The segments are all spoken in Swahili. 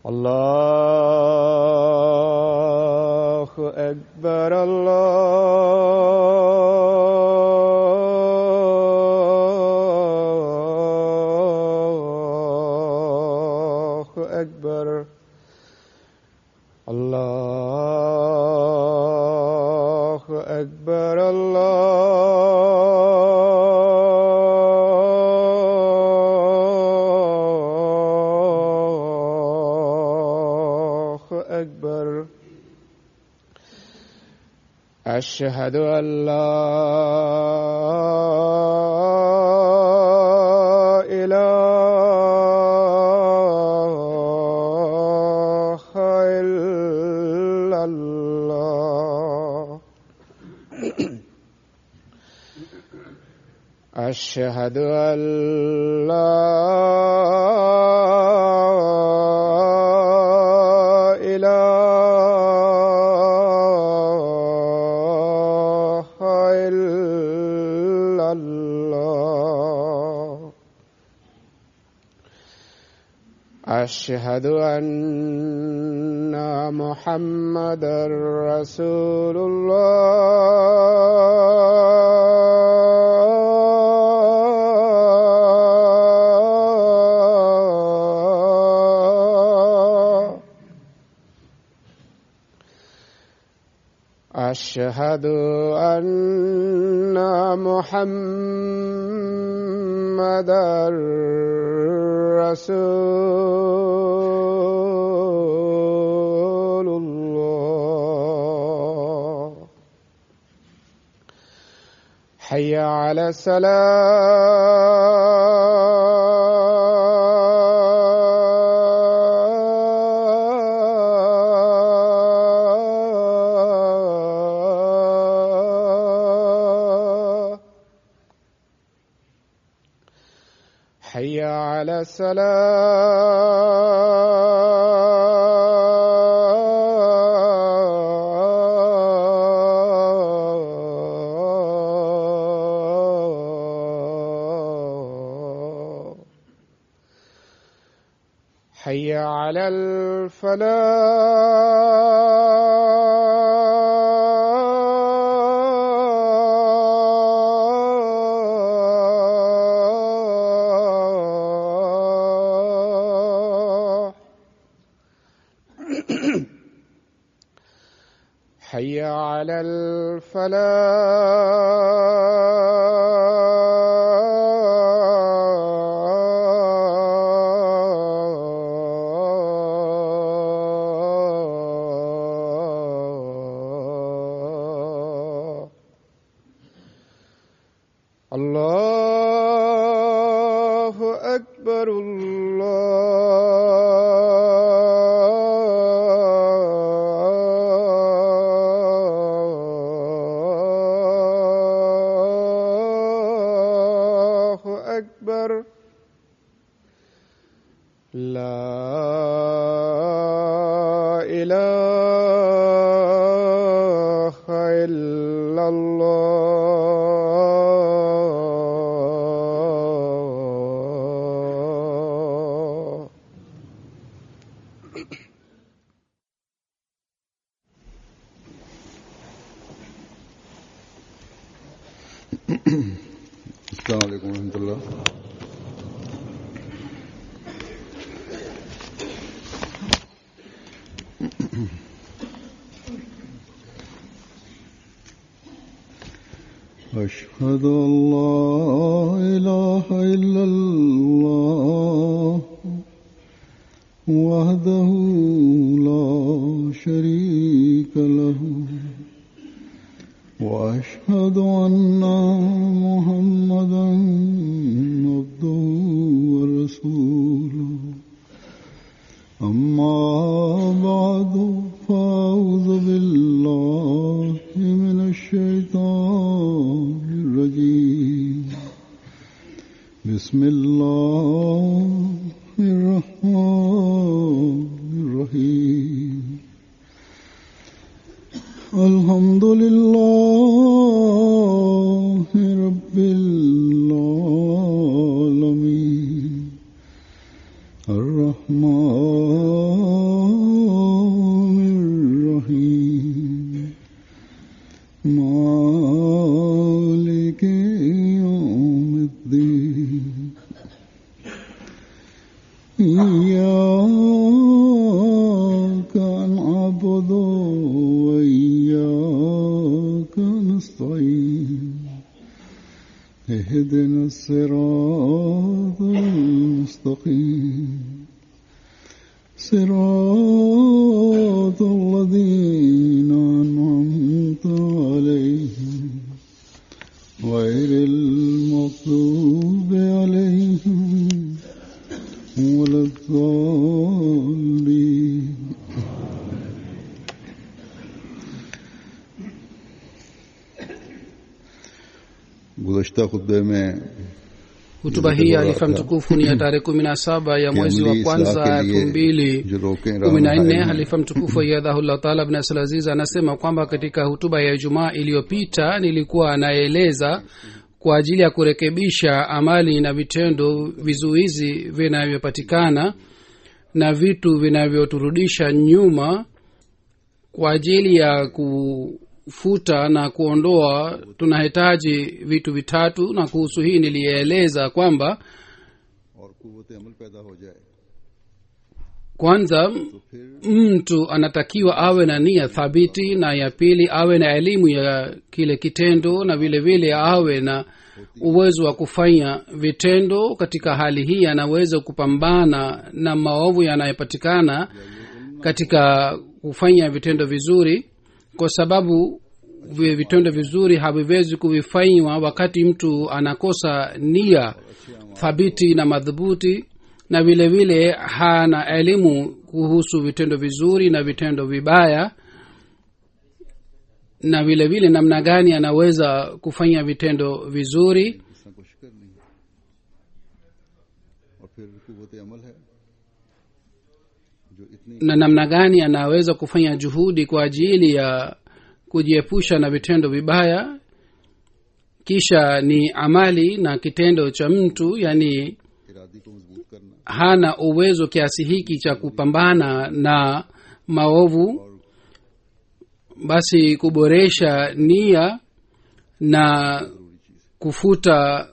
الله أكبر الله أكبر الله أكبر أكبر. أشهد أن لا إله إلا الله. أشهد أن لا أشهد أن محمدًا رسول الله. أشهد أن محمدًا رسول الله. حي على الصلاة. حي على الصلاة. حي على الفلاح. حي على الفلاح. الله أكبر الله أكبر. لا إله إلا الله. السلام عليكم ورحمة الله. أشهد أن لا إله إلا الله وحده لا شريك له وأشهد أن محمدا عبده ورسوله أما بعد فأعوذ بالله من الشيطان الرجيم بسم الله الرحمن الرحيم الحمد لله رب العالمين الرحمن الرحيم مالك يوم الدين إياك نعبد وإياك نستعين اهدنا الصراط المستقيم صراط الذين أنعمت عليهم غير المغضوب عليهم ولا الضالين गुज़श्ता खुतबे में hutuba hii ya Alifa mtukufu ni ya tarehe 17 ya mwezi wa kwanza 2014. Alifa mtukufu yadhahullah taala ibn Salaziz anasema kwamba katika hutuba ya Ijumaa iliyopita nilikuwa naeleza kwa ajili ya kurekebisha amali na vitendo vizuizi vinavyopatikana na vitu vinavyoturudisha nyuma kwa ajili ya kufuta na kuondoa tunahitaji vitu vitatu, na kuhusu hii nilieleza kwamba kwanza mtu anatakiwa awe na nia thabiti, na ya pili awe na elimu ya kile kitendo, na vile vile awe na uwezo wa kufanya vitendo. Katika hali hii anaweza kupambana na maovu yanayopatikana katika kufanya vitendo vizuri, kwa sababu vitendo vizuri haviwezi kuvifanywa wakati mtu anakosa nia thabiti na madhubuti, na vile vile hana elimu kuhusu vitendo vizuri na vitendo vibaya, na vile vile namna gani anaweza kufanya vitendo vizuri, na namna gani anaweza kufanya juhudi kwa ajili ya kujiepusha na vitendo vibaya. Kisha ni amali na kitendo cha mtu, yani hana uwezo kiasi hiki cha kupambana na maovu, basi kuboresha nia na kufuta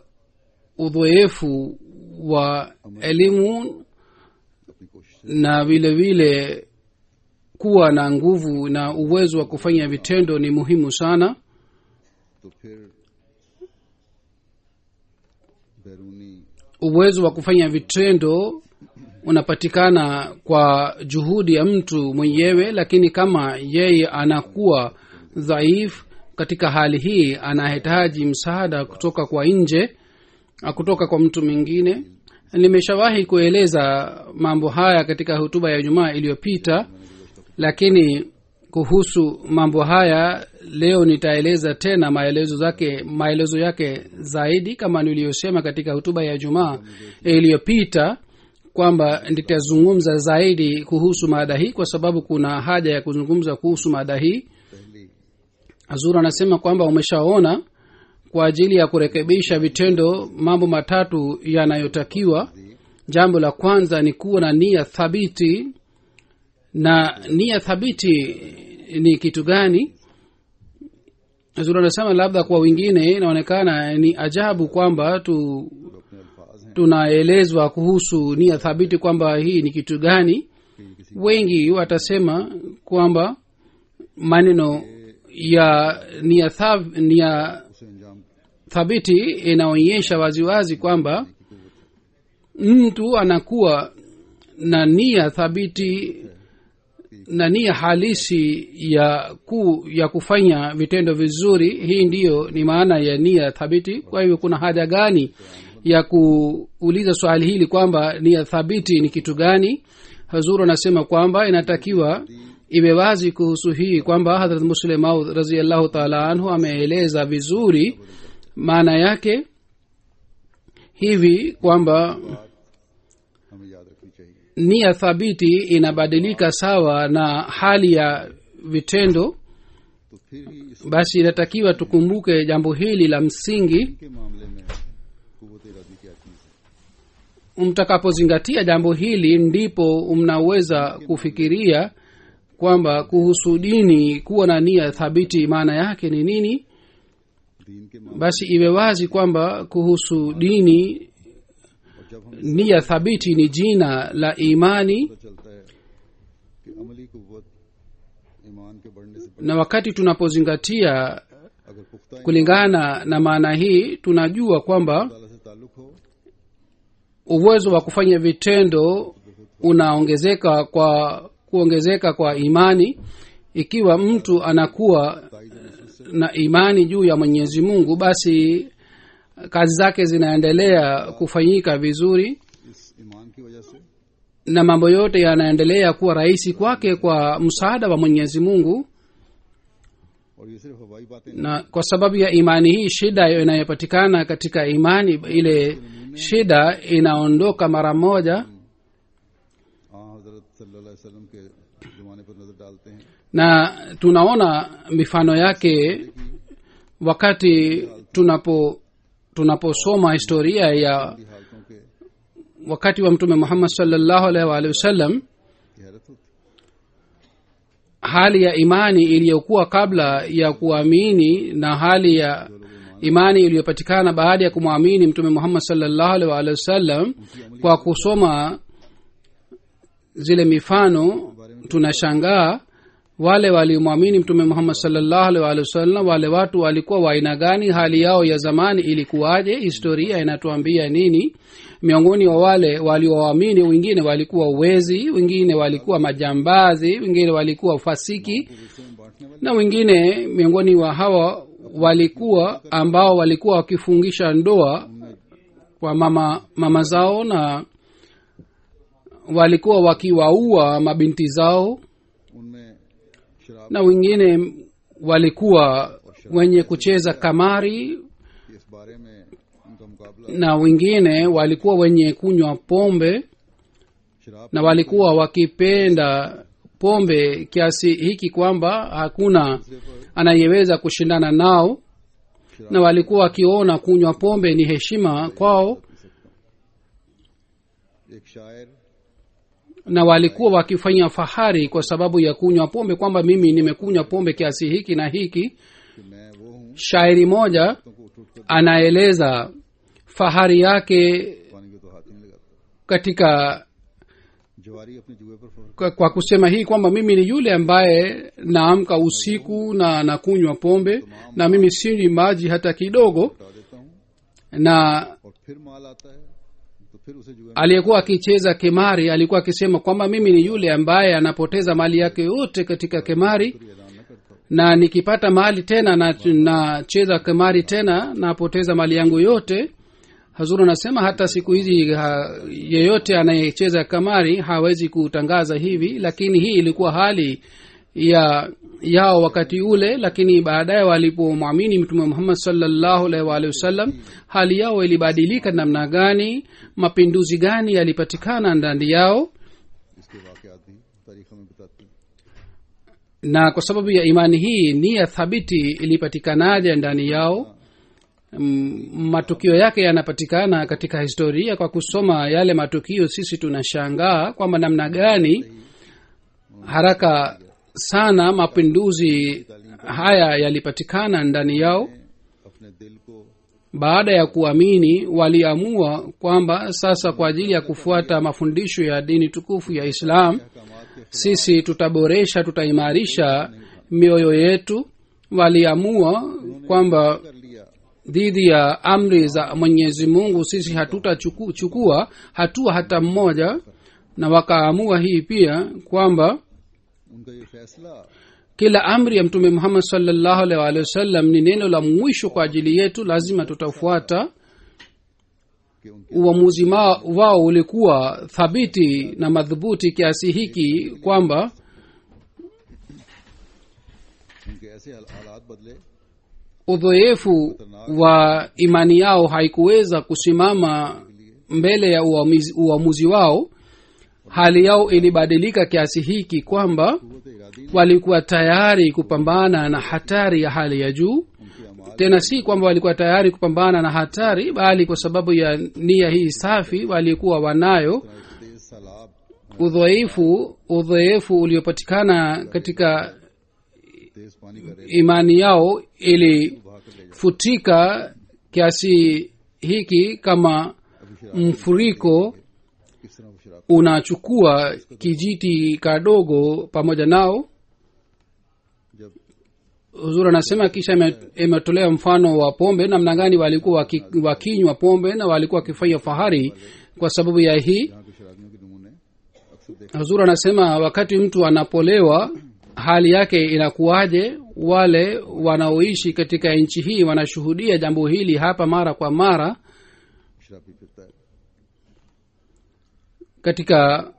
udhoefu wa elimu, na vile vile kuwa na nguvu na uwezo wa kufanya vitendo ni muhimu sana. Uwezo wa kufanya vitendo unapatikana kwa juhudi ya mtu mwenyewe, lakini kama yeye anakuwa dhaifu katika hali hii, anahitaji msaada kutoka kwa nje, kutoka kwa mtu mwingine. Nimeshawahi kueleza mambo haya katika hutuba ya Ijumaa iliyopita, lakini kuhusu mambo haya leo nitaeleza tena maelezo yake zaidi, kama niliyosema katika hutuba ya Ijumaa iliyopita kwamba nitazungumza zaidi kuhusu mada hii kwa sababu kuna haja ya kuzungumza kuhusu mada hii. Azura anasema kwamba umeshaona kwa ajili ya kurekebisha vitendo mambo matatu yanayotakiwa. Jambo la kwanza ni kuwa na nia thabiti. Na nia thabiti ni kitu gani? Azura anasema labda kwa wengine inaonekana ni ajabu kwamba tunaelezwa kuhusu nia thabiti kwamba hii ni kitu gani. Wengi watasema kwamba maneno ya nia thabiti inaonyesha waziwazi kwamba mtu anakuwa na nia thabiti na nia halisi ya kufanya vitendo vizuri. Hii ndiyo ni maana ya nia thabiti. Kwa hivyo kuna haja gani ya kuuliza swali hili kwamba nia thabiti ni kitu gani? Hazur anasema kwamba inatakiwa iwe wazi kuhusu hii kwamba Hazrat Muslim Maud radhiyallahu ta'ala anhu ameeleza vizuri maana yake hivi kwamba हमें याद रखनी चाहिए. nia thabiti inabadilika sawa na hali ya vitendo. तो फिर ही इस Basi inatakiwa tukumbuke jambo hili la msingi. के मामले में कुव्वत इरादी क्या चीज है. Mtakapozingatia jambo hili ndipo mnaweza kufikiria kwamba kuhusu dini kuwa na nia thabiti maana yake ni nini. दीन के मामले Basi iwe wazi kwamba kuhusu dini और जब हम nia thabiti ni jina la imani, पता चलता है कि अमली कुव्वत ईमान के बढ़ने से na wakati tunapozingatia अगर पुख्ता kulingana na maana hii tunajua kwamba ताला से ताल्लुक हो uwezo wa kufanya vitendo unaongezeka kwa kuongezeka kwa imani. Ikiwa mtu anakuwa na imani juu ya Mwenyezi Mungu, basi kazi zake zinaendelea kufanyika vizuri इस ईमान की वजह से na mambo yote yanaendelea kuwa rahisi kwake kwa msaada wa Mwenyezi Mungu. और ये सिर्फ हवाई बातें Na kwa sababu ya imani hii, shida inayopatikana katika imani, ile shida inaondoka mara moja. हजरत सल्लल्लाहु अलैहि वसल्लम के जमाने पर नजर डालते हैं. Na tunaona mifano yake wakati tunaposoma historia ya की हालतों के wakati wa Mtume Muhammad sallallahu alaihi wasallam. की हैरत होती. Hali ya imani iliyokuwa kabla ya kuamini na hali ya imani iliyopatikana baada ya kumwamini Mtume Muhammad sallallahu alaihi wasallam, kwa kusoma zile mifano tunashangaa wale waliomwamini Mtume Muhammad sallallahu alaihi wasallam, wale watu walikuwa wa aina gani, hali yao ya zamani ilikuwaje, historia inatuambia nini. Miongoni wa wale walioamini, wengine walikuwa wezi, wengine walikuwa majambazi, wengine walikuwa fasiki, na wengine miongoni wa hawa walikuwa ambao walikuwa wakifungisha ndoa kwa mama zao, na walikuwa wakiwaua mabinti zao, उनमें शराब na wengine walikuwa wenye kucheza kamari, के इस बारे में उनका मुकाबला na wengine walikuwa wenye kunywa pombe, शराब na walikuwa wakipenda pombe kiasi hiki kwamba hakuna anayeweza kushindana nao, na walikuwa wakiona kunywa pombe ni heshima kwao, एक शायर na walikuwa wakifanya fahari kwa sababu ya kunywa pombe kwamba mimi nimekunywa pombe kiasi hiki na hiki. कि मैं वो हूँ Shairi moja तो को उठ उठ कर anaeleza fahari yake पानी को तो हाथ ही नहीं लगाता. katika जवारी अपने जुए पर फख्र kwa kusema hii kwamba mimi ni yule ambaye naamka usiku na nakunywa pombe, na mimi sinywi maji hata kidogo. हटा देता हूँ Na और फिर माल आता है तो फिर उसे जुए में aliyekuwa akicheza kemari alikuwa akisema kwamba mimi ni yule ambaye anapoteza mali yake yote katika kemari, ऐलान न करता हूँ. na nikipata mali tena nacheza kemari tena napoteza mali yangu yote. Hazuru anasema hata siku hizi yeyote anayecheza kamari hawezi kutangaza hivi, lakini hii ilikuwa hali yao wakati ule. Lakini baadaye walipomwamini Mtume Muhammad sallallahu alaihi wasallam, hali yao ilibadilika namna gani, mapinduzi gani yalipatikana ndani yao. इसके वाकयात भी तारीख में बताती हैं. Na kwa sababu ya imani hii, nia thabiti ilipatikanaje ndani yao. Matukio yake yanapatikana katika historia. Kwa kusoma yale matukio, sisi tunashangaa kwamba namna gani haraka sana mapinduzi haya yalipatikana ndani yao. अपने दिल को Baada ya kuamini, waliamua kwamba sasa kwa ajili ya kufuata mafundisho ya dini tukufu ya Islam, sisi tutaboresha, tutaimarisha mioyo yetu. Waliamua kwamba कर लिया dhidi ya amri za Mwenyezi Mungu sisi hatutachukua hatua hata mmoja, na wakaamua hii pia kwamba उनका ये फैसला kila amri ya mtume muhammad sallallahu alaihi wa sallam ni neno la mwisho kwa ajili yetu, lazima tutafuata. कि उनके Uamuzi wao ulikuwa thabiti na madhubuti kiasi hiki kwamba उनके ऐसे हालात बदले udhoefu wa imani yao haikuweza kusimama mbele ya uamuzi wao. Hali yao ilibadilika kiasi hiki kwamba कुव्वत Eradi walikuwa tayari kupambana na hatari ya hali ya juu. उनके अमाल Tena si kwamba walikuwa tayari kupambana na hatari, bali kwa sababu ya nia hii safi walikuwa wanayo. तेज सैलाब Udhoefu uliopatikana katika तेज पानी का rail imani yao ilifutika बहा कर ले जाए। kiasi hiki kama अभी शराब mfuriko किस तरह वो शराब unachukua kijiti kadogo pamoja nao. जब Huzur anasema kisha imetolewa mfano wa pombe, namna gani walikuwa wakinywa pombe na walikuwa wakifanya fahari kwa sababu ya hii. यहाँ के शराबियों के नमूने अक्सर देख Huzur anasema wakati mtu anapolewa hali yake inakuwaje. Wale wanaoishi katika nchi hii wanashuhudia jambo hili hapa mara kwa mara. शराबी फिरता है Katika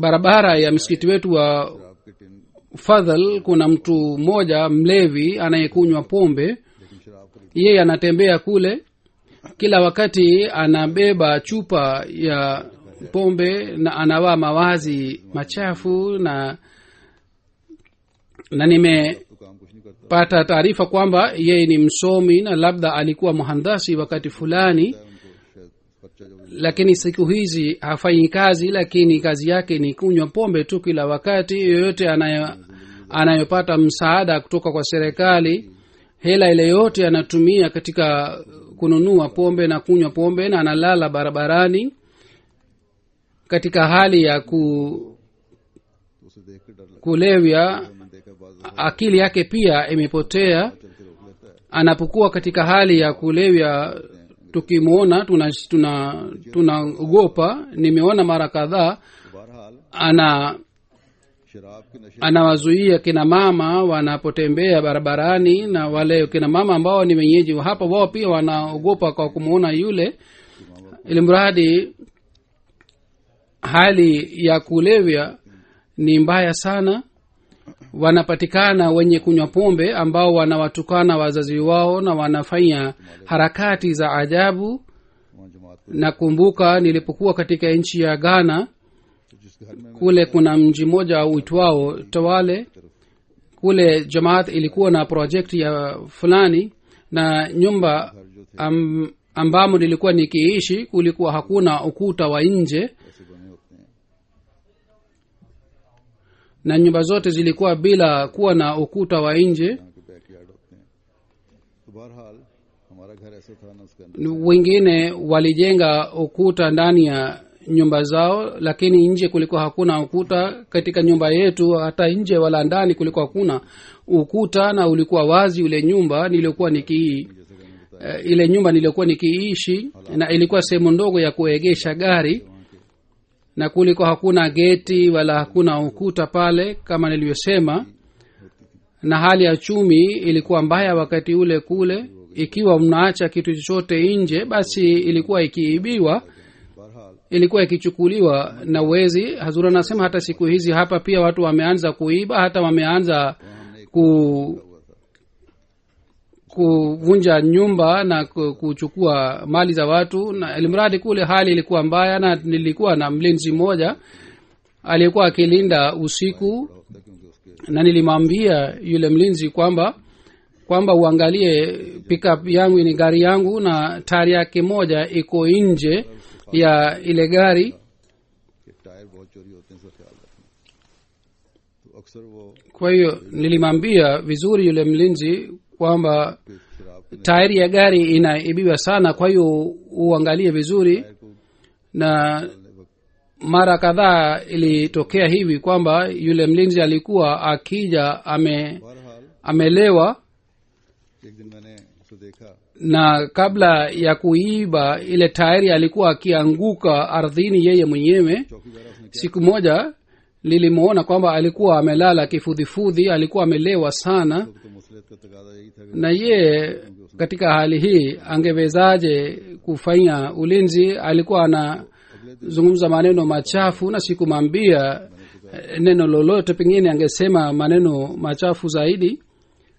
barabara ya msikiti wetu wa शराब के tin Fadhal kuna mtu mmoja mlevi anayekunywa pombe. लेकिन शराब खरीद Yeye anatembea kule, kila wakati anabeba chupa ya pombe na anavaa mawazi machafu, na nimepata तो काम कुछ नहीं करता taarifa kwamba yeye ni msomi na labda alikuwa mhandasi wakati fulani, उनको शायद खर्चा जो lakini siku hizi hafanyi kazi, lakini kazi yake ni kunywa pombe tu kila wakati. Yoyote anayopata msaada kutoka kwa serikali, hela ile yote anatumia katika kununua pombe na kunywa pombe, na analala barabarani katika hali ya तो उसे देख कर डर लगता kulevya. है। मैंने देखा बाज Akili yake pia imepotea. चलते रोक लेता है Anapokuwa katika hali ya kulevya, tukimwona tunaogopa. Nimeona mara kadhaa तो बहरहाल शराब के नशे anawazuia kina mama wanapotembea barabarani, na wale kina mama ambao ni wenyeji wa hapa, wao pia wanaogopa kwa kumwona yule, ili mradi hali ya kulevya ni mbaya sana. Wanapatikana wenye kunywa pombe ambao wanawatukana wazazi wao na wanafanya harakati za ajabu. वहाँ जमात को Nakumbuka nilipokuwa katika nchi ya Ghana, तो जिसके घर में kule kuna mji mmoja uitwao Tawale. Kule jamaat ilikuwa na project ya fulani, na nyumba ambamo nilikuwa nikiishi kulikuwa hakuna ukuta wa nje, ऐसे बने होते हैं na nyumba zote zilikuwa bila kuwa na ukuta wa nje. यहाँ के बैकयार्ड होते हैं। तो बहरहाल हमारा घर ऐसा था ना, उसके अंदर Wengine walijenga ukuta ndani ya nyumba zao, lakini nje kulikuwa hakuna ukuta. Katika nyumba yetu hata nje wala ndani kulikuwa hakuna ukuta, na ulikuwa wazi ule nyumba nilikuwa ile nyumba nilikuwa nikiishi, na ilikuwa sehemu ndogo ya kuegesha gari, na kulikuwa hakuna geti wala hakuna ukuta pale kama nilivyosema. Na hali ya chumi ilikuwa mbaya wakati ule kule. Ikiwa mnaacha kitu chochote nje, basi ilikuwa ikiibiwa, बहरहाल ilikuwa ikichukuliwa na wezi. Hazura anasema hata siku hizi hapa pia watu wameanza kuiba, hata wameanza kuvunja nyumba na kuchukua mali za watu, na ilimradi kule hali ilikuwa mbaya. Na nilikuwa na mlinzi mmoja aliyekuwa akilinda usiku, होता क्योंकि उसके na nilimwambia yule mlinzi kwamba uangalie pickup yangu, ni gari yangu, na tari yake moja iko nje ya ile gari. कि टायर बहुत चोरी होते हैं, इसका ख्याल रखना। तो अक्सर वो Kwa hiyo nilimwambia vizuri yule mlinzi kwamba कि शराब के tairi ya gari inaibiwa sana, kwa hiyo uangalie vizuri. Tyre को Na डालने वक्त mara kadhaa ilitokea hivi kwamba yule mlinzi alikuwa akija बहरहाल amelewa, एक दिन मैंने उसे देखा na kabla ya kuiba ile tairi alikuwa akianguka ardhini yeye mwenyewe. चौकीदार उसने क्या Siku moja lilimwona kwamba alikuwa amelala kifudhifudhi, alikuwa amelewa sana, तो मसलहत का तकाजा यही था कि na ye katika hali hii angewezaje kufanya ulinzi. Alikuwa anazungumza maneno machafu na sikumwambia neno lolote, pengine angesema maneno machafu zaidi.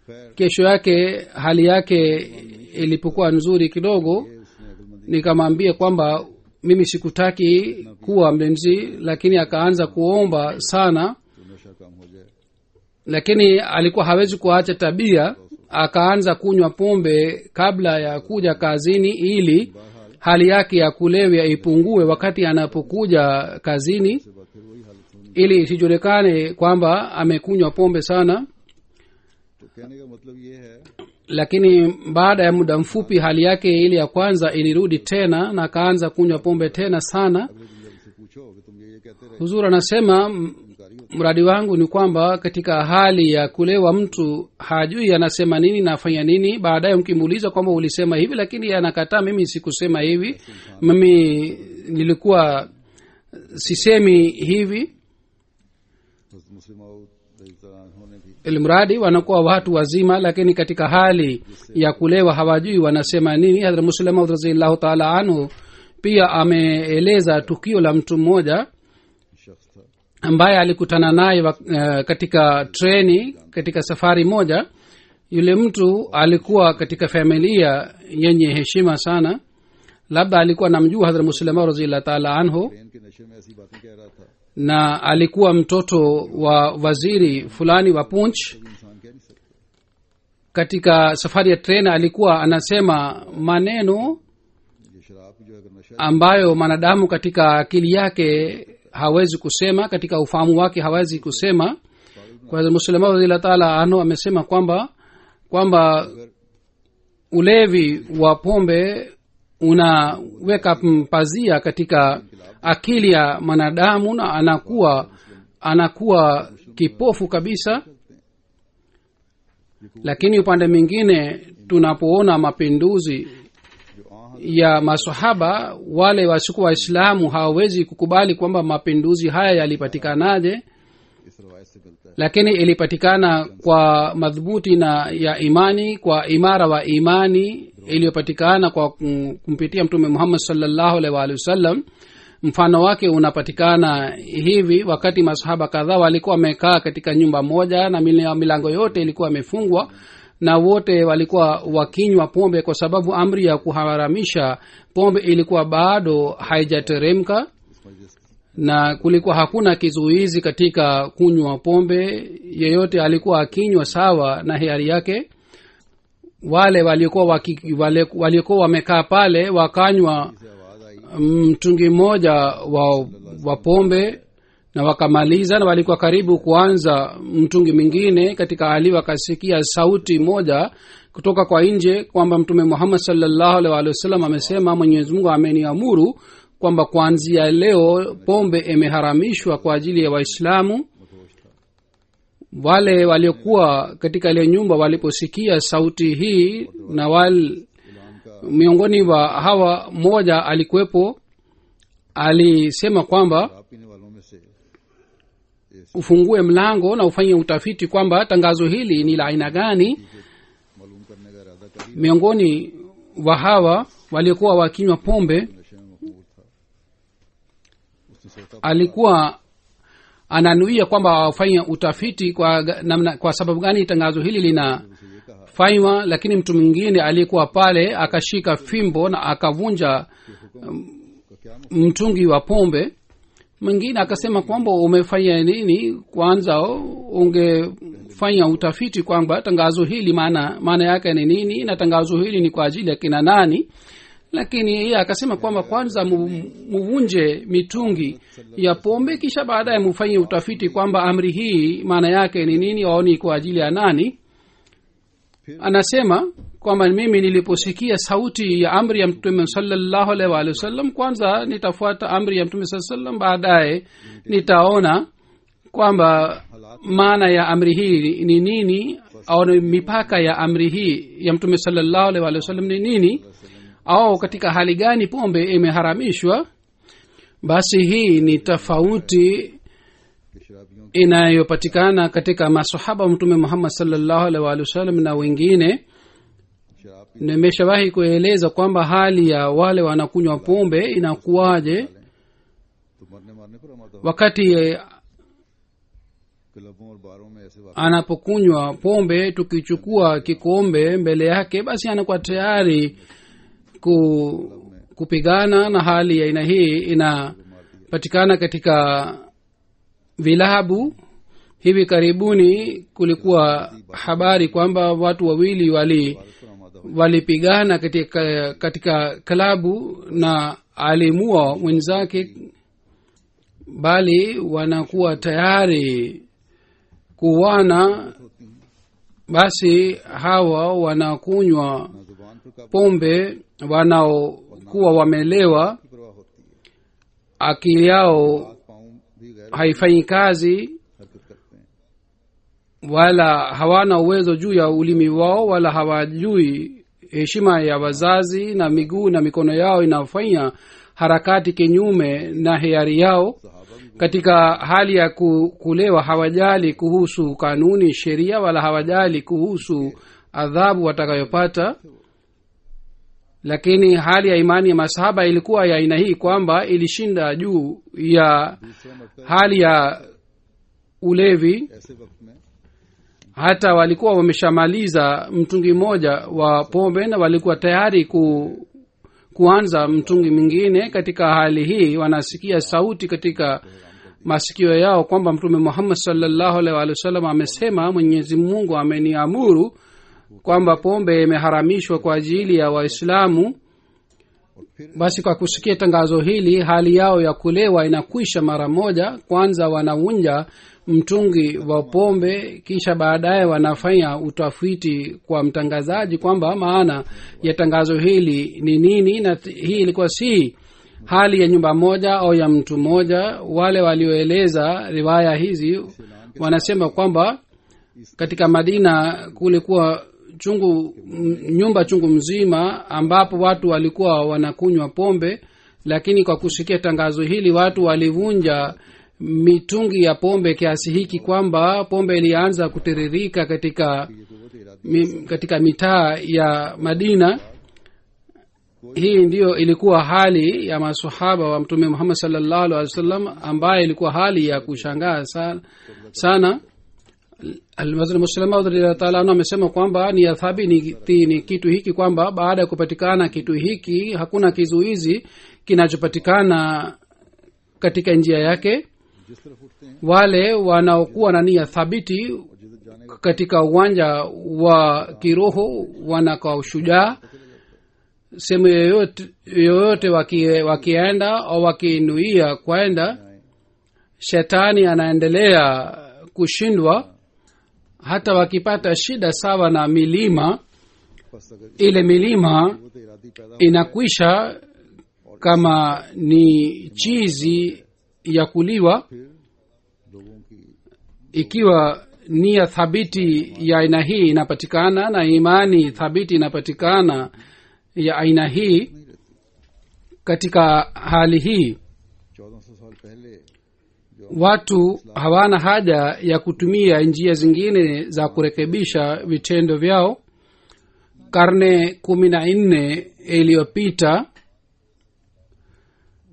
खैर Kesho yake hali yake ilipokuwa nzuri kidogo, उसने अकलमंदी nikamwambia kwamba mimi sikutaki kuwa mlinzi, lakini akaanza kuomba sana, तो नशा कम हो जाए lakini alikuwa hawezi kuacha tabia. Akaanza kunywa pombe kabla ya kuja kazini ili hali yake ya kulevya ipungue wakati anapokuja kazini, फिर वही हालत होनी। ili isijulikane kwamba amekunywa pombe sana. तो कहने का मतलब ये है Lakini baada ya muda mfupi hali yake ile ya kwanza ilirudi tena na akaanza kunywa pombe tena sana. अगले दिन जब उनसे पूछो कि तुम ये कहते रहे Huzur anasema इनकारी हो mradi wangu ni kwamba katika hali ya kulewa mtu hajui anasema nini na afanya nini. Baadaye mkimuuliza kwamba ulisema hivi, lakini anakataa, mimi sikusema hivi, mimi nilikuwa sisemi hivi. तो मुस्लिम होने भी Ilmradi wanakuwa watu wazima, lakini katika hali ya kulewa hawajui wanasema nini. Hadrat Muslim Maud radhiyallahu ta'ala anhu pia ameeleza tukio la mtu mmoja शख्स था ambaye alikutana naye katika treni katika safari moja. Yule mtu alikuwa katika familia yenye heshima sana, labda alikuwa namjua Hadrat Muslim Maud radhiyallahu ta'ala anhu, train के नशे में ऐसी बातें कह रहा था na alikuwa mtoto wa waziri fulani wa Punch. कोई इंसान कह नहीं सकता Katika safari ya treni alikuwa anasema maneno ये शराब जो अगर नशा ambayo mwanadamu katika akili yake hawezi kusema, katika ufahamu wake hawezi kusema. Kwa hiyo Muslima radhiallahu ta'ala anhu amesema kwamba ulevi wa pombe unaweka mpazia katika akili ya mwanadamu na anakuwa kipofu kabisa. Lakini upande mwingine tunapoona mapinduzi जो आह ya masahaba, wale wasikuwa waislamu hawawezi kukubali kwamba mapinduzi haya yalipatikanaje, इस रवायत से मिलता है lakini ilipatikana kwa madhubuti na ya imani, kwa imara wa imani iliyopatikana kwa kumpitia mtume Muhammad sallallahu alaihi wa alihi wasallam. Mfano wake unapatikana hivi: wakati masahaba kadhaa walikuwa wamekaa katika nyumba moja na milango yote ilikuwa imefungwa, na wote walikuwa wakinywa pombe, kwa sababu amri ya kuharamisha pombe ilikuwa bado haijateremka, na kulikuwa hakuna kizuizi katika kunywa pombe. Yeyote alikuwa akinywa sawa na hiari yake. Wale waliokuwa wamekaa pale wakanywa mtungi mmoja wa pombe na wakamaliza, na walikuwa karibu kuanza mtungi mwingine. Katika hali wakasikia sauti moja kutoka kwa nje kwamba mtume Muhammad sallallahu alaihi wasallam amesema, Mwenyezi Mungu ameniamuru kwamba kuanzia leo pombe imeharamishwa kwa ajili ya Waislamu. Wale waliokuwa katika ile nyumba waliposikia sauti hii, na miongoni wa hawa mmoja alikuwepo, alisema kwamba शराब पीने वालों में से ufungue mlango na ufanye utafiti kwamba tangazo hili ni la aina gani. मालूम करने का इरादा कर ही Miongoni wa hawa waliokuwa wakinywa pombe नशे में मखमूर था उसने सोचा alikuwa ananuia kwamba wafanye utafiti kwa sababu gani tangazo hili linafanywa. Lakini mtu mwingine aliyekuwa pale akashika fimbo na akavunja mtungi wa pombe. Mwingine akasema kwamba umefanya nini? Kwanza ungefanya utafiti kwamba tangazo hili maana yake ni nini, na tangazo hili ni kwa ajili ya kina nani. Lakini yeye akasema kwamba kwanza muvunje mitungi ya pombe, kisha baadaye mufanye utafiti kwamba amri hii maana yake ni nini au ni kwa ajili ya nani. Anasema kwamba mimi niliposikia sauti ya amri ya mtume sallallahu alaihi wa sallam, kwanza nitafuata amri ya mtume sallallahu alaihi wa sallam, baadaye nitaona kwamba maana ya amri hii ni nini au mipaka ya amri hii ya mtume sallallahu alaihi wa sallam ni nini, au katika hali gani pombe imeharamishwa. Basi hii ni tofauti inayopatikana katika masahaba wa mtume muhammad sallallahu alaihi wa sallam na wengine. शराब P Nimeshawahi kueleza kwamba hali ya wale wanakunywa pombe inakuwaje तो मरने मारने पर आमादा हो wakati क्लबों और बारों में ऐसे वाक़ anapokunywa pombe. Tukichukua kikombe mbele yake, basi anakuwa tayari kupigana, na hali ya aina hii inapatikana katika vilabu. Hivi karibuni kulikuwa habari kwamba watu wawili पर आमादा हो walipigana katika klabu na alimua mwenzake, bali wanakuwa tayari kuwana. Basi hawa wanakunywa ना जुबान पर काबू pombe, wanaokuwa wamelewa, की परवाह होती है akili yao हाथ पाँव भी गैर haifanyi kazi, हरकत करते हैं wala hawana uwezo juu ya ulimi wao, wala hawajui heshima ya wazazi, na miguu na mikono yao inafanya harakati kinyume na hiari yao. Katika hali ya kulewa hawajali kuhusu kanuni, sheria, wala hawajali kuhusu adhabu watakayopata. Lakini hali ya imani ya masahaba ilikuwa ya aina hii kwamba ilishinda juu ya hali ya ulevi. ऐसे वक्त में Hata walikuwa wameshamaliza mtungi mmoja wa pombe na walikuwa tayari kuanza mtungi mwingine. Katika hali hii wanasikia sauti katika masikio yao kwamba mtume muhammad sallallahu alaihi wa sallam amesema, Mwenyezi Mungu ameniamuru kwamba pombe imeharamishwa kwa ajili ya Waislamu. Basi kwa kusikia tangazo hili, hali yao ya kulewa inakwisha mara moja. Kwanza wanavunja mtungi wa pombe, kisha baadaye wanafanya utafiti kwa mtangazaji kwamba maana ya tangazo hili ni nini. Na hii ilikuwa si hali ya nyumba moja au ya mtu mmoja. Wale walioeleza riwaya hizi wanasema kwamba katika Madina kulikuwa nyumba chungu mzima ambapo watu walikuwa wanakunywa pombe, lakini kwa kusikia tangazo hili watu walivunja mitungi ya pombe kiasi hiki kwamba pombe ilianza kutiririka katika mitaa ya Madina. Hii ndiyo ilikuwa hali ya masahaba wa mtume Muhammad sallallahu alaihi wasallam, ambaye ilikuwa hali ya kushangaa sana. Al-Mazlum Muslima radhiyallahu ta'ala anhu amesema kwamba ni athabiti ni kitu hiki kwamba baada ya kupatikana kitu hiki hakuna kizuizi kinachopatikana katika njia yake. जिस तरफ उठते हैं Wale wanaokuwa na nia thabiti जिधर जाने katika uwanja wa kiroho wanakuwa ushujaa. Sehemu yoyote wakienda au wakinuia kwenda, shetani anaendelea kushindwa. Hata wakipata shida sawa na milima, बस अगर ile milima वो तो इरादी पैदा inakwisha kama ni chizi ya kuliwa. फिर लोगों की Ikiwa nia thabiti ya aina hii inapatikana na imani thabiti inapatikana ya aina hii, katika hali hii 1400 साल पहले watu hawana haja ya kutumia njia zingine za kurekebisha vitendo vyao. Karne 14 iliyopita,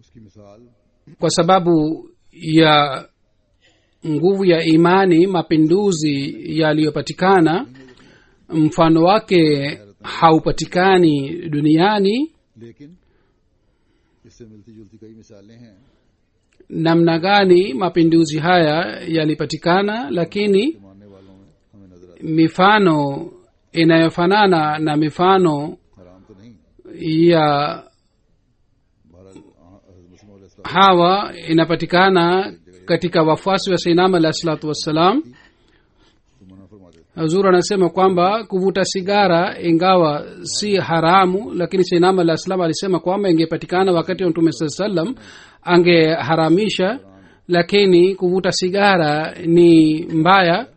उसकी मिसाल kwa sababu ya nguvu ya imani, mapinduzi yaliyopatikana, mfano wake haupatikani duniani. लेकिन इससे मिलती जुलती कई मिसालें हैं Namna gani mapinduzi haya yalipatikana, lakini मानने वालों में हमें नजर आती mifano inayofanana na mifano है। हराम तो नहीं, ya भारत मुस्लिम hawa inapatikana katika wafuasi wa Sayyidina alayhi salatu wassalam. तो मना फरमा देते Hazur anasema kwamba kuvuta sigara ingawa si haramu, lakini Sayyidina alayhi salam alisema kwamba ingepatikana wakati wa Mtume sallam angeharamisha. Lakini kuvuta sigara ni mbaya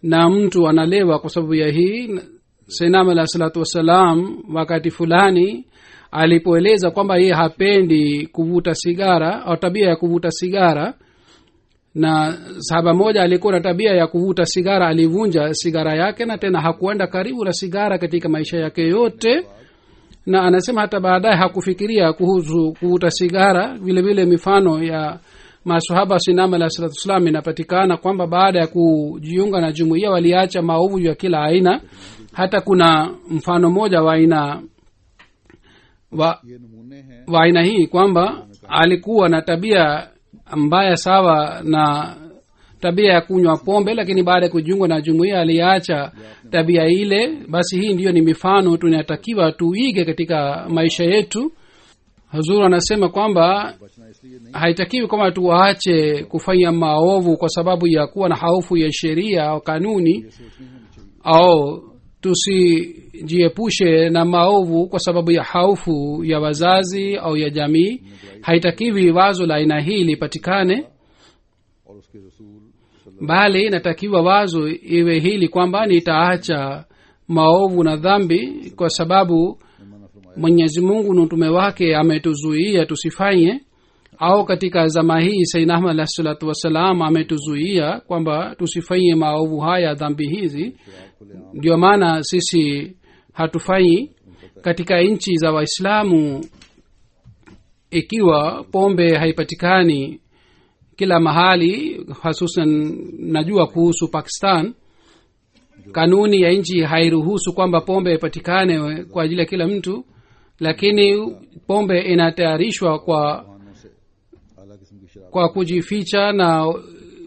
na mtu analewa kwa sababu ya hii. Sayyidina alayhi salatu wassalam wakati fulani alipoeleza kwamba yeye hapendi kuvuta sigara au tabia ya kuvuta sigara, na sahaba moja alikuwa na tabia ya kuvuta sigara, alivunja sigara yake na tena hakuenda karibu na sigara katika maisha yake yote, na anasema hata baadaye hakufikiria kuhusu kuvuta sigara. vile vile mifano ya masahaba sinama alayhi salatu wasalam inapatikana kwamba baada ya kujiunga na jumuiya waliacha maovu ya kila aina. hata kuna mfano mmoja wa aina ये नमूने हैं wa aina hii kwamba alikuwa na tabia mbaya sawa na tabia ya kunywa pombe, lakini baada ya kujiunga na jumuiya aliacha tabia ile. Basi hii ndiyo ni mifano tunatakiwa tuige katika maisha yetu. Huzuru anasema kwamba बचना इसलिए नहीं haitakiwi kwamba tuwaache kufanya maovu kwa sababu ya kuwa na hofu ya sheria au kanuni, सोचनी होनी चाहिए au tusijiepushe na maovu kwa sababu ya hofu ya wazazi au ya jamii. Haitakiwi wazo la aina hii lipatikane, और उसके रसूल सल्लल्लाहु bali inatakiwa wazo iwe hili kwamba nitaacha maovu na dhambi kwa sababu अलैहि वसल्लम ने फरमाया mwenyezi mungu na mtume wake ametuzuia tusifanye, au katika zama hii sayyidina Ahmad alayhi salatu wassalam ametuzuia kwamba tusifanye maovu haya, dhambi hizi. खुलेआम ndio maana sisi hatufanyi katika nchi za waislamu. Ikiwa pombe haipatikani kila mahali, hususan najua kuhusu Pakistan, kanuni ya nchi hairuhusu kwamba pombe ipatikane kwa ajili ya kila mtu, lakini pombe inatayarishwa kwa वाहनों से आला किस्म की शराब kwa kujificha, na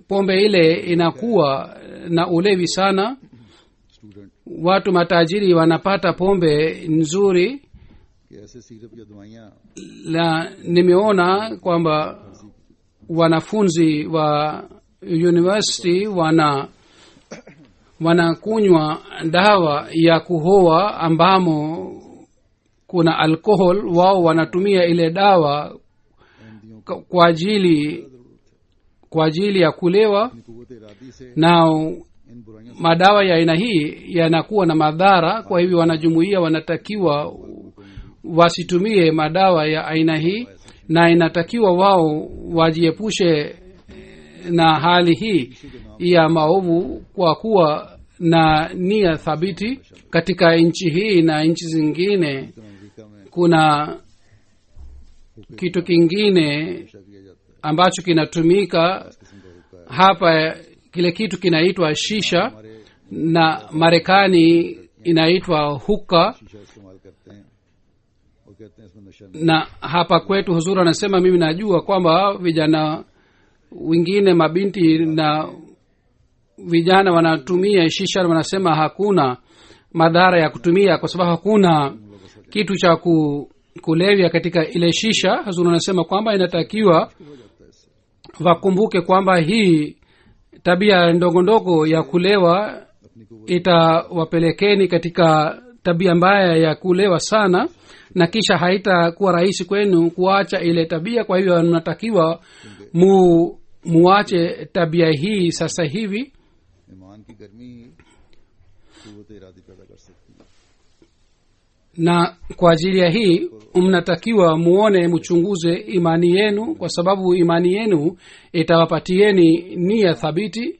pombe ile inakuwa na ulevi sana. Student Watu matajiri wanapata pombe nzuri, कि ऐसे सिरप या दवाइयाँ na nimeona kwamba wanafunzi wa university wanakunywa dawa ya kuhoa ambamo kuna alcohol. Wao wanatumia ile dawa kwa ajili ya kulewa, अपनी कुव्वत इरादी से na इन बुराइयों से madawa ya aina hii yanakuwa na madhara. Kwa hivyo wanajumuia wanatakiwa wasitumie madawa ya aina hii, na inatakiwa wao wajiepushe na hali hii ya maovu kwa kuwa na nia thabiti. Katika nchi hii na nchi zingine America में kuna kitu kingine नशा किया जाता है ambacho kinatumika किस्म का हुक्का है hapa. Kile kitu kinaitwa shisha, na Marekani inaitwa huka, शीशा इस्तेमाल करते हैं और कहते हैं इसमें नशा नहीं na hapa kwetu huzuri anasema mimi najua kwamba vijana wengine, mabinti na vijana wanatumia shisha, wanasema hakuna madhara ya kutumia kwa sababu hakuna kitu cha kulevya katika ile shisha. Huzuri anasema kwamba inatakiwa wakumbuke kwamba hii tabia ndogo ndogo ya kulewa itawapelekeni katika tabia mbaya ya kulewa sana, na kisha haitakuwa rahisi kwenu kuacha ile tabia. Kwa hivyo mnatakiwa muache tabia hii sasa hivi, ईमान की गर्मी ही कुव्वत इरादी पैदा कर सकती है na kwa ajili ya hii mnatakiwa muone, mchunguze imani yenu, kwa sababu imani yenu itawapatieni nia thabiti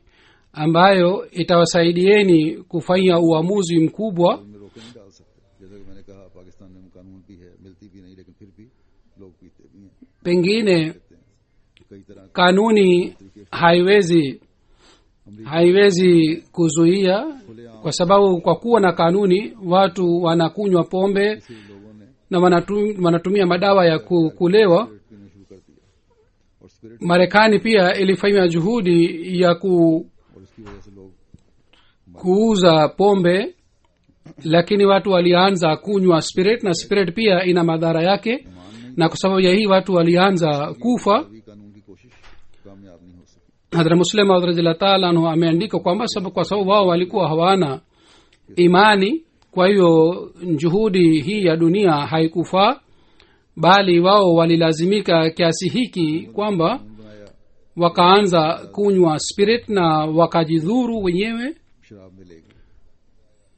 ambayo itawasaidieni kufanya uamuzi mkubwa. में रोके नहीं डाल सकते जैसा कि मैंने कहा पाकिस्तान में कानून भी है मिलती भी नहीं लेकिन फिर भी लोग पीते भी हैं Pengine कई तरह के kanuni haiwezi kuzuia, kwa sababu kwa kuwa na kanuni watu wanakunywa pombe लोगों ने na wanatumia madawa ya kulewa. पीना शुरू कर दिया और spirit Marekani pia ilifanya juhudi ya और इसकी वजह से लोग kuuza pombe, lakini watu walianza kunywa spirit, na spirit pia ina madhara yake, na kwa sababu ya hii watu walianza kufa. भी कानून की कोशिश कामयाब नहीं हो सकी Hadhrat Muslim radhiyallahu ta'ala anhu ameandika kwamba kwa sababu wao walikuwa hawana imani, kwa hiyo juhudi hii ya dunia haikufaa, bali wao walilazimika kiasi hiki kwamba बनाया wakaanza kunywa spirit na wakajidhuru wenyewe. शराब में ले गए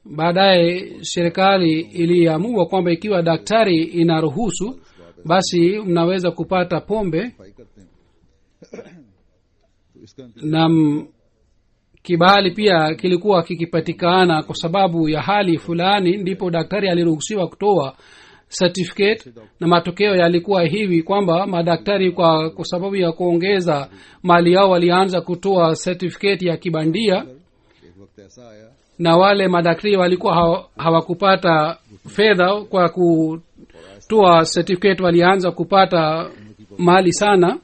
Baadaye serikali iliamua kwamba ikiwa daktari inaruhusu, basi mnaweza kupata pombe. सफाई करते हैं तो तो इसका na kibali pia kilikuwa kikipatikana kwa sababu ya hali fulani, ndipo daktari aliruhusiwa kutoa certificate. Na matokeo yalikuwa hivi kwamba madaktari kwa sababu ya kuongeza mali yao walianza kutoa certificate ya kibandia, एक वक्त ऐसा आया na wale madaktari walikuwa hawakupata fedha kwa kutoa certificate, walianza kupata mali sana.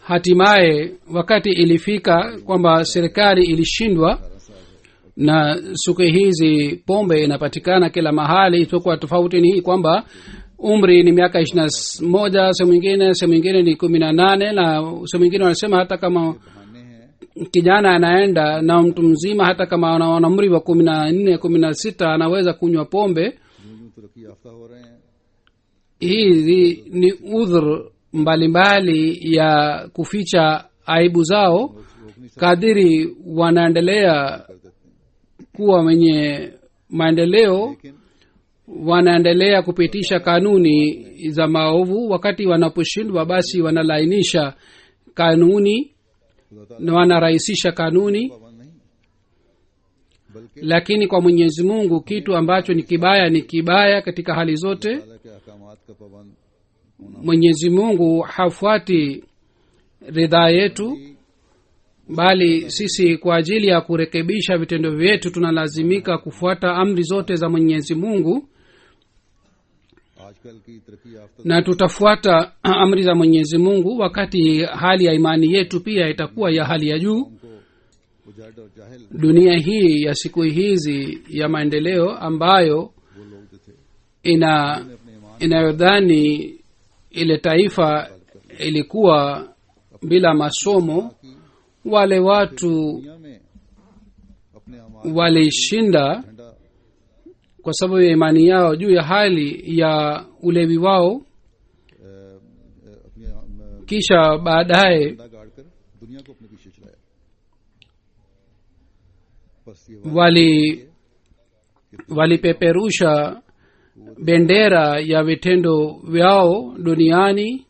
Hatimaye wakati ilifika kwamba serikali ilishindwa, na siku hizi pombe inapatikana kila mahali, isipokuwa tofauti ni hii kwamba umri ni miaka 21, sehemu ingine ni 18, na sehemu ingine wanasema hata kama kijana anaenda na mtu mzima, hata kama ana umri wa 14 16 anaweza kunywa pombe. यूं तरक्की याफ्ता हो रहे हैं Hizi ni udhur mbalimbali ya kuficha aibu zao. Kadiri wanaendelea kuwa wenye maendeleo, wanaendelea kupitisha kanuni za maovu. Wakati wanaposhindwa, basi wanalainisha kanuni na wanarahisisha kanuni. पाबंद नहीं बल्कि Lakini kwa Mwenyezi Mungu kitu ambacho ni kibaya katika hali zote. अल्लाह के अहकामात का पाबंद Mwenyezi Mungu hafuati ridhaa yetu, bali sisi kwa ajili ya kurekebisha vitendo vyetu tunalazimika kufuata amri zote za Mwenyezi Mungu, आजकल की तरक्की याफ्ता na tutafuata amri za Mwenyezi Mungu wakati hali ya imani yetu pia itakuwa ya hali ya juu. को उजाड़ और जाहिल Dunia hii ya siku hizi ya maendeleo ambayo वो लोग जो थे inayodhani ile taifa ilikuwa bila masomo, wale watu दुनिया में अपने अमाल walishinda झंडा kwa sababu ya imani yao juu ya hali ya ulevi wao. अपने Kisha baadaye झंडा गाड़ कर दुनिया को अपने पीछे चलाया बस ये walipeperusha bendera ya vitendo vyao duniani.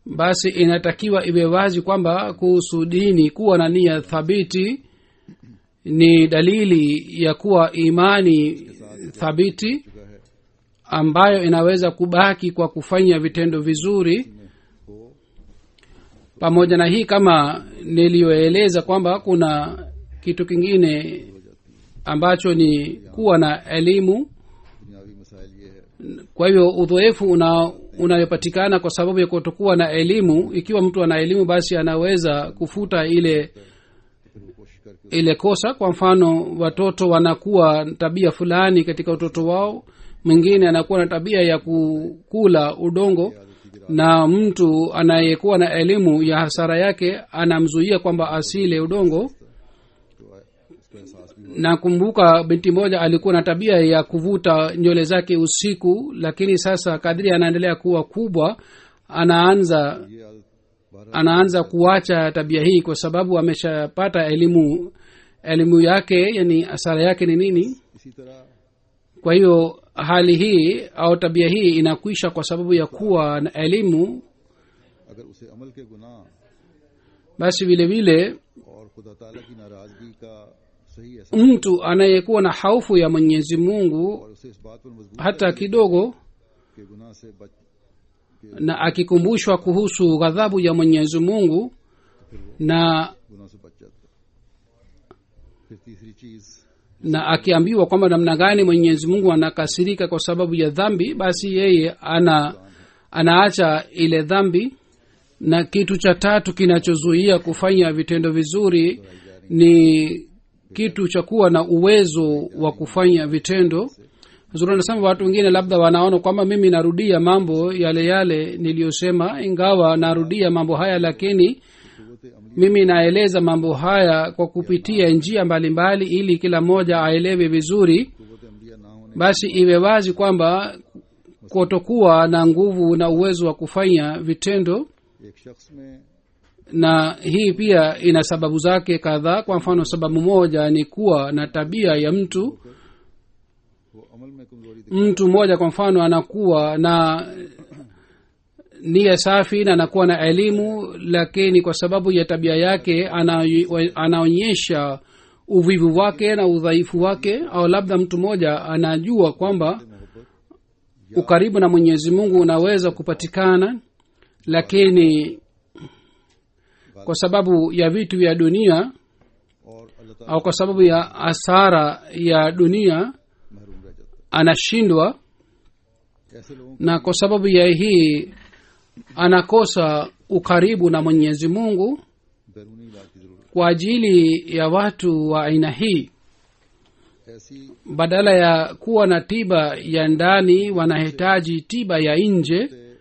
Basi inatakiwa iwe wazi kwamba kuhusu dini, kuwa na nia thabiti ni dalili ya kuwa imani thabiti ambayo inaweza kubaki kwa kufanya vitendo vizuri. Pamoja na hii, kama niliyoeleza kwamba kuna kitu kingine ambacho ni kuwa na elimu. दुनियावी मसाइल ये है Kwa hivyo udhoefu unayopatikana kwa sababu ya kutokuwa na elimu, ikiwa mtu ana elimu basi anaweza kufuta ile kosa. Kwa mfano, watoto wanakuwa tabia fulani katika utoto wao, mwingine anakuwa na tabia ya kukula udongo, na mtu anayekuwa na elimu ya hasara yake anamzuia kwamba asile udongo. Nakumbuka binti moja alikuwa na tabia ya kuvuta nywele zake usiku, lakini sasa kadri anaendelea kuwa kubwa anaanza kuacha tabia hii kwa sababu ameshapata elimu yake, yani hasara yake ni nini. इसी तरह Kwa hiyo hali hii au tabia hii inakwisha kwa sababu ya kuwa na elimu. अगर उसे अमल के गुनाह Basi vile vile और खुदा ताला की नाराजगी का सही एहसास mtu anayekuwa na hofu ya Mwenyezi Mungu और उसे इस बात पर मजबूर hata kidogo, के गुनाह से बच na akikumbushwa kuhusu ghadhabu ya Mwenyezi Mungu na गुनाह से बच जाता है। फिर तीसरी चीज na akiambiwa kwamba namna gani Mwenyezi Mungu anakasirika kwa sababu ya dhambi, basi yeye anaacha ile dhambi. Na kitu cha tatu kinachozuia kufanya vitendo vizuri ni kitu cha kuwa na uwezo wa kufanya vitendo. Zuri nasema watu wengine labda wanaona kwamba mimi narudia mambo yale yale niliyosema, ingawa narudia mambo haya, lakini mimi naeleza mambo haya kwa kupitia njia mbalimbali ili kila mmoja aelewe vizuri. कुव्वत अमलिया ना होने Basi iwe wazi kwamba kutokuwa na nguvu na uwezo wa kufanya vitendo, एक शख्स में na hii pia ina sababu zake kadhaa. Kwa mfano, sababu moja ni kuwa na tabia ya mtu. वो अमल में कमजोरी Mtu mmoja kwa mfano anakuwa nia safi na anakuwa na elimu, lakini kwa sababu ya tabia yake anaonyesha uvivu wake na udhaifu wake, au labda mtu mmoja anajua kwamba ukaribu na mwenyezi mungu unaweza kupatikana, lakini kwa sababu ya vitu vya dunia और अल्लाह ताला au kwa sababu ya hasara ya dunia महरूम रह जाता anashindwa, है। ऐसे लोगों na kwa sababu ya hii anakosa ukaribu na mwenyezi mungu. को बैरूनी इलाज की जरूरत kwa ajili ya watu wa aina hii, है। ऐसी badala ya kuwa na tiba ya ndani wanahitaji tiba ya nje, से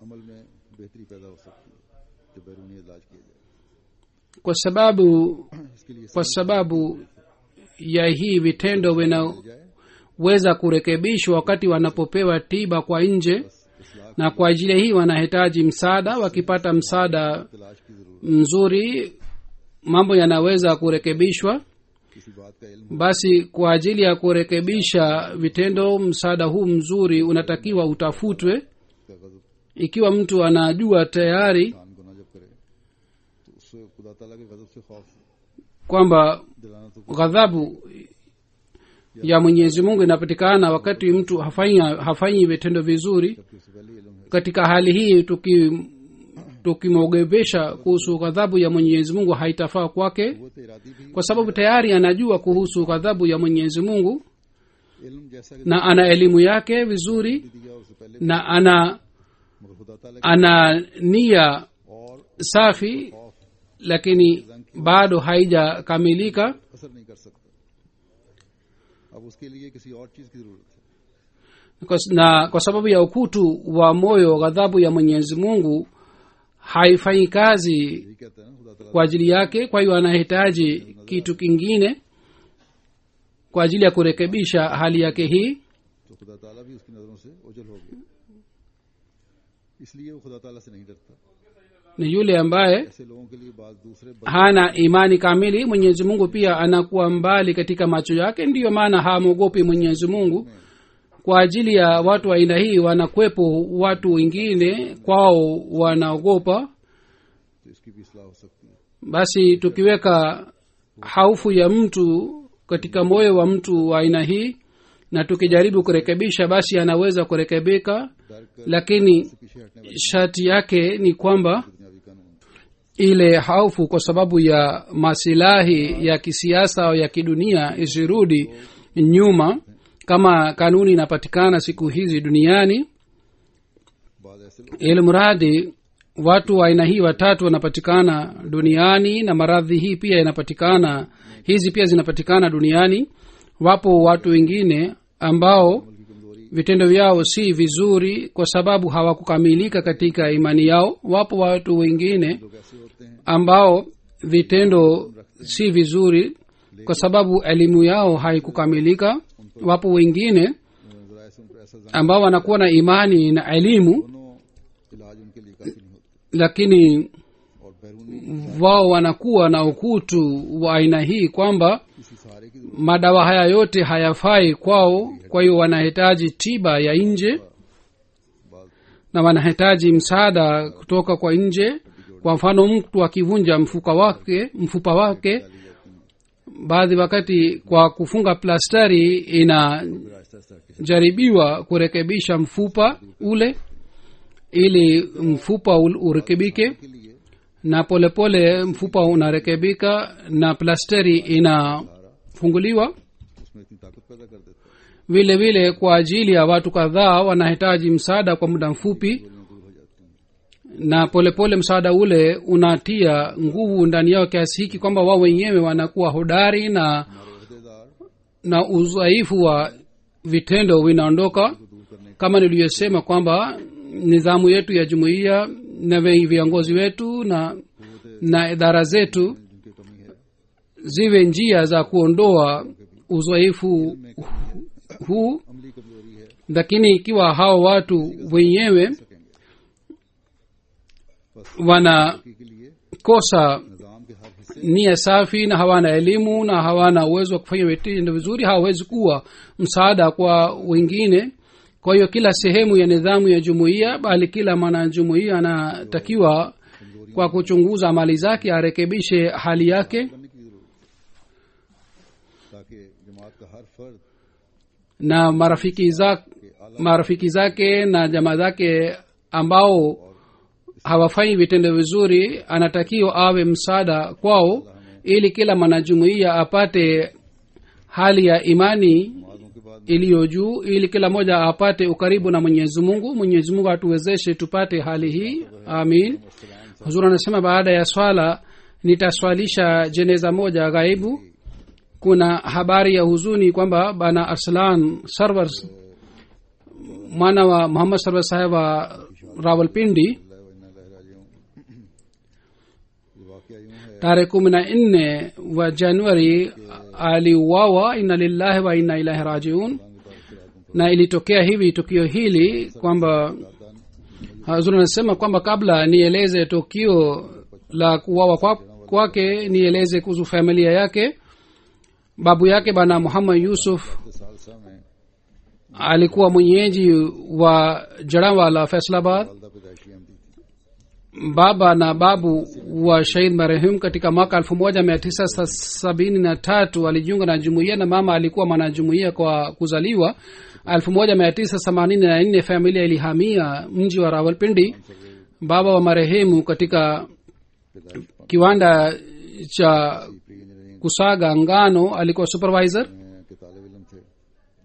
अमल में बेहतरी पैदा हो सकती है जो बैरूनी इलाज किया जाए। kwa sababu इसके लिए kwa sababu ya hii vitendo vinaweza जाए kurekebishwa wakati wanapopewa tiba kwa nje, इस्लाह na kwa ajili ya hii wanahitaji msaada. Wakipata msaada तलाश की जरूरत, mzuri mambo yanaweza kurekebishwa. किसी बात का इल्म Basi kwa ajili ya kurekebisha vitendo, msaada huu mzuri unatakiwa utafutwe. का गजब Ikiwa mtu anajua tayari इंसान गुनाह जब करे तो उससे खुदा ताला के गजब से खौफ kwamba दिलाना तो ghadhabu ya mwenyezi mungu inapatikana wakati mtu hafanyi vitendo vizuri. जबकि उससे पहले इल्म है। Katika hali hii tukimwogebesha kuhusu ghadhabu ya mwenyezi mungu haitafaa kwake, वो तो इरादी भी kwa sababu tayari anajua kuhusu ghadhabu ya mwenyezi mungu इल्म जैसा कि na ana elimu yake vizuri दिया उससे पहले, na ana मगर खुदा ताला के ana nia और safi, खौफ lakini bado haijakamilika. असर नहीं कर सकता। अब उसके लिए किसी और चीज की जरूरत है। Na kwa sababu ya ukutu wa moyo ghadhabu ya mwenyezi mungu haifanyi kazi यही कहता है ना खुदा ताला, kwa ajili yake. Kwa hiyo anahitaji kitu kingine kwa ajili ya kurekebisha hali yake hii. तो खुदा ताला भी उसकी नजरों से ओझल हो गया, इसलिए वो खुदा ताला से नहीं डरता। Ni yule ambaye ऐसे लोगों के लिए बात दूसरे hana imani kamili, mwenyezi mungu pia anakuwa mbali katika macho yake, ndiyo maana hamwogopi mwenyezi mungu. Kwa ajili ya watu wa aina hii wanakwepo watu wengine kwao wanaogopa. तो इसकी भी इस्लाह हो सकती है। Basi tukiweka haufu ya mtu katika moyo wa mtu wa aina hii na tukijaribu kurekebisha, basi anaweza kurekebika, डर कर lakini पीछे हटने वाली sharti yake ni kwamba दुनियावी कानून ile haufu kwa sababu ya masilahi ya kisiasa au ya kidunia isirudi nyuma, kama kanuni inapatikana siku hizi duniani, बाद ऐसे लोग ilmradi watu wa aina hii watatu wanapatikana duniani na maradhi hii pia inapatikana, hizi pia zinapatikana duniani. Wapo watu wengine ambao की कमजोरी vitendo vyao si vizuri kwa sababu hawakukamilika katika imani yao. Wapo watu wengine लोग ऐसे होते हैं ambao vitendo si vizuri kwa sababu elimu yao haikukamilika. Wapo wengine जरा ऐसे उन पर ऐसा जंग ambao wanakuwa na imani na elimu, दोनों इलाज उनके लिए काफी नहीं होते lakini और बैरूनी wao wanakuwa na ukutu wa aina hii kwamba किसी सहारे की जरूरत madawa haya yote hayafai kwao. Kwa hiyo wanahitaji tiba ya nje बाद na wanahitaji msaada kutoka kwa nje. Kwa mfano, mtu akivunja mfupa wake डाली जाती हैं, baadhi wakati kwa kufunga plastari फिर आहिस्ता आहिस्ता हटके inajaribiwa kurekebisha mfupa ule ili mfupa urekebike, के लिए na polepole mfupa unarekebika na plastari inafunguliwa. उसमें इतनी ताकत पैदा कर देता है, Vile vile kwa ajili ya watu kadhaa wanahitaji msaada kwa muda mfupi, गोलियां दूर हो जाती हैं। na polepole msaada ule unatia nguvu ndani yao kiasi hiki kwamba wao wenyewe wanakuwa hodari na हमारे अहदेदार na udhaifu wa vitendo vinaondoka. को दूर करने Kama niliyosema kwamba nidhamu yetu ya jumuiya na viongozi wetu na idara zetu जिनकी कमी है, ziwe njia za kuondoa udhaifu huu, अमली कमजोरी है, lakini ikiwa hao watu wenyewe सकेंगे wanakosa के लिए निजाम के हर हिस्से nia safi na hawana elimu na hawana uwezo wa kufanya vitendo vizuri, hawawezi kuwa msaada kwa wengine. kwa hiyo kila sehemu ya nidhamu ya jumuiya bali kila mwanajumuiya anatakiwa kwa kuchunguza amali zake arekebishe hali yake करने की जरूरत ताकि जमात का हर फर्द na marafiki zake na jamaa zake ambao hawafanyi vitendo vizuri anatakiwa awe msaada kwao ili kila mwanajumuiya apate hali ya imani नमाजों के बाद iliyo juu ili kila mmoja apate ukaribu na mwenyezi mungu atuwezeshe tupate hali hii amin huzur anasema baada ya swala nitaswalisha jeneza moja ghaibu kuna habari ya huzuni kwamba bana arslan sarwar mwana wa muhammad sarwar saheb wa rawalpindi tarehe 14 wa januari aliuawa inna lillahi wa inna ilaihi rajiun na ilitokea hivi tukio hili kwamba hazur anasema kwamba kabla nieleze tukio la kuuawa kwake nieleze kuhusu familia yake babu yake bana muhammad yusuf salsa में alikuwa mwenyeji wa jarawala faisalabad वालदा पैदाइशी अहमदी थी baba na babu wa shahid marehum katika mwaka 1973 alijiunga na jumuiya na mama alikuwa mwanajumuiya kwa kuzaliwa 1984 familia ilihamia mji wa rawalpindi baba wa marehemu katika kiwanda cha kusaga ngano alikuwa supervisor के तालिब इल्म थे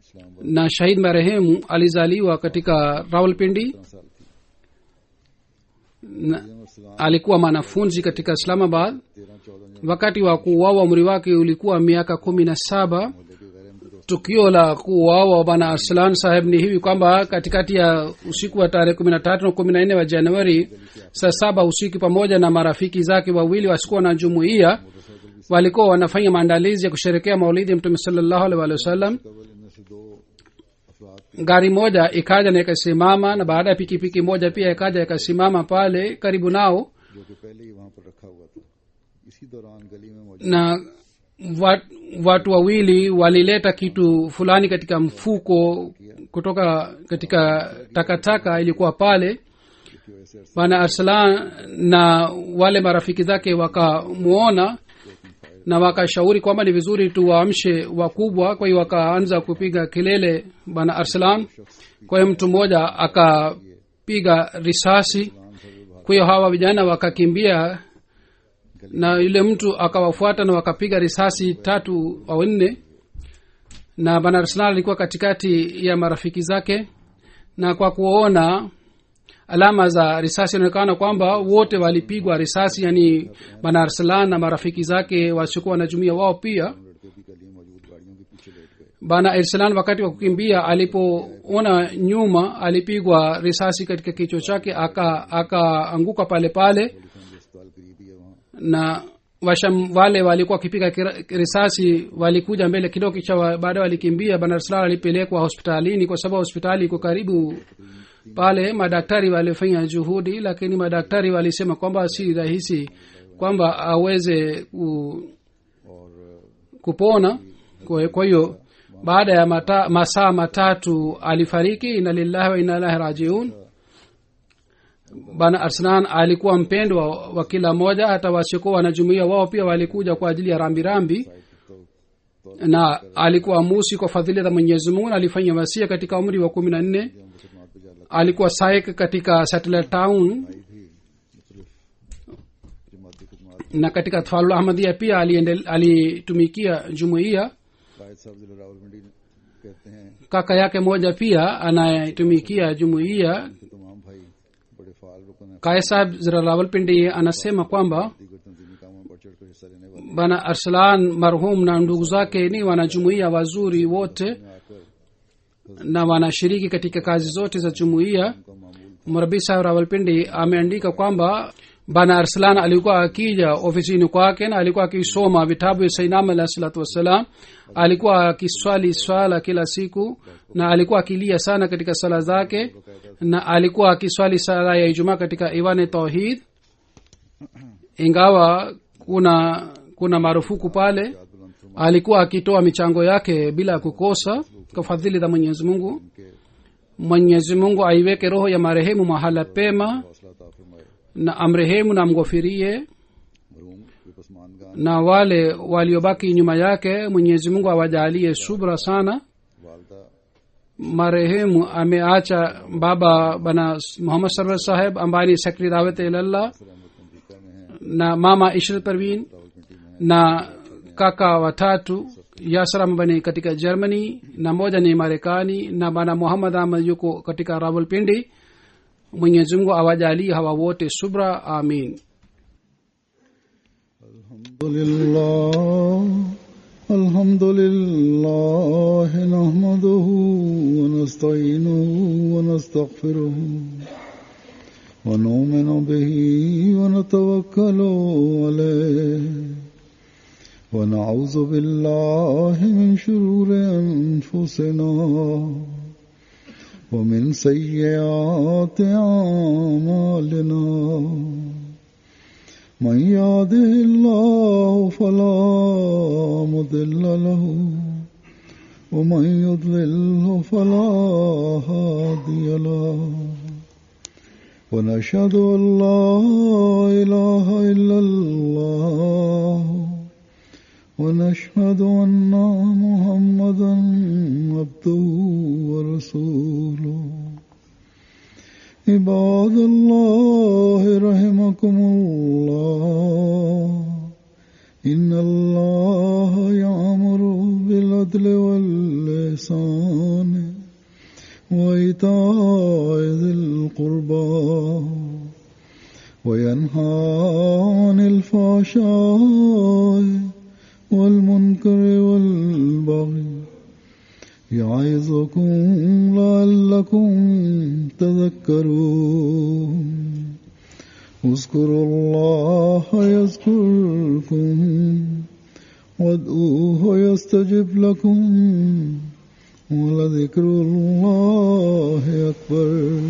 इस्लाम na shahid marehemu alizaliwa katika rawalpindi 12 साल थी na alikuwa mwanafunzi katika islamabad 13-14 wakati wa kuuawa umri wake ulikuwa miaka 17 मोहल्ले के गैर अहमदी दोस्त tukio la kuuawa bwana arslan saheb ni hivi kwamba katikati ya usiku wa tarehe 13 na 14 wa januari saa 7 usiku pamoja na marafiki zake wawili wasikuwa na jumuiya walikuwa wanafanya maandalizi ya kusherekea maulidi ya mtume sallallahu alaihi wasallam कबल इनमें से 2 अफराद gari moja ikaja na ikasimama na baada ya pikipiki moja pia ikaja ikasimama pale karibu nao जो कि पहले ही वहां पर रखा हुआ था इसी दौरान गली में मौजूद na watu wawili walileta kitu fulani katika mfuko kutoka katika takataka ilikuwa pale की वजह से bwana arslan na wale marafiki zake wakamuona na wakashauri kwamba ni vizuri tuwaamshe wakubwa kwa hiyo wakaanza kupiga kelele bwana arslan kwa hiyo mtu mmoja akapiga risasi kwa hiyo hawa vijana wakakimbia na yule mtu akawafuata na wakapiga risasi 3 au 4 na bwana arslan alikuwa katikati ya marafiki zake na kwa kuona alama za risasi inaonekana kwamba wote walipigwa risasi yani bwana arslan na marafiki zake wasiokuwa na jumuiya wao pia लड़के भी गली में मौजूद गाड़ियों के पीछे लेट गए bwana arslan wakati wa kukimbia alipoona nyuma alipigwa risasi katika kichwa chake akaanguka pale pale police अस्पताल करीब ही है वहाँ na wale walikuwa wakipiga risasi walikuja mbele kidogo kisha baadaye walikimbia bwana arslan alipelekwa hospitalini kwa sababu hospitali iko karibu pale madaktari walifanya juhudi lakini madaktari walisema kwamba si rahisi kwamba aweze kupona kwa hiyo baada ya masaa matatu alifariki inna lillahi wa inna ilaihi rajiun bana arslan alikuwa mpendwa wa kila moja hata wasiokuwa wanajumuia wao pia walikuja kwa ajili ya rambirambi na alikuwa musi kwa fadhili za mwenyezi mungu na alifanya wasia katika umri wa 14 alikuwa saik katika satellite town जमाती खिदमत na katika tfalul ahmadia pia alitumikia jumuiya कायद साहब जिला रावलपिंडी कहते हैं kaka yake moja pia anayetumikia jumuiya कि तमाम भाई बड़े फाल रुकन हैं kaya sahab zira rawalpindi anasema kwamba दीगर तंजीमी कामों में बढ़ चढ़ कर हिस्सा लेने वाले bana arslan marhum na ndugu zake ni wanajumuiya wazuri wote में आकर na wanashiriki katika kazi zote za jumuiya उनका मामूल murabi sahab rawalpindi ameandika kwamba bana arslan alikuwa akija ofisini kwake na alikuwa akisoma vitabu vya sainam alah salatu wassalam alikuwa akiswali swala kila siku na alikuwa akilia sana katika sala zake na alikuwa akiswali sala ya ijumaa katika iwane tauhid ingawa kuna marufuku pale alikuwa akitoa michango yake bila kukosa kwa fadhili za mwenyezi mungu mwenyezi mungu aiweke roho ya marehemu mahala pema हौसला अता फरमाए। na amrehemu na mghofirie मरहूम विपस्मानगान na wale waliobaki nyuma yake mwenyezi mungu awajalie subra sana वालदा marehemu ameacha baba bana muhammad sarwar saheb ambaye ni sekretari dawat ilallah Ahmad अमरीका में हैं, na mama ishrat parveen Rawalpindi में na kaka watatu yasar ambani katika germany na moja ni marekani na bana muhammad ahmad yuko katika rawalpindi mwenyezi mungu awajalie hawa wote subra amin الحمد لله نحمده ونستعينه ونستغفره ونؤمن به ونتوكل عليه ونعوذ بالله من شرور أنفسنا ومن سيئات أعمالنا من يهده الله فلا مضل له ومن يضلله فلا هادي له ونشهد أن لا إله إلا الله ونشهد أن محمدا عبده ورسوله عباد الله رحمكم الله إن الله يأمر بالعدل والإحسان وإيتاء ذي القربى وينهى عن الفحشاء والمنكر والبغي يعظكم لعلكم تذكرون اذكروا الله يذكركم وادعوه يستجب لكم ولذكر الله أكبر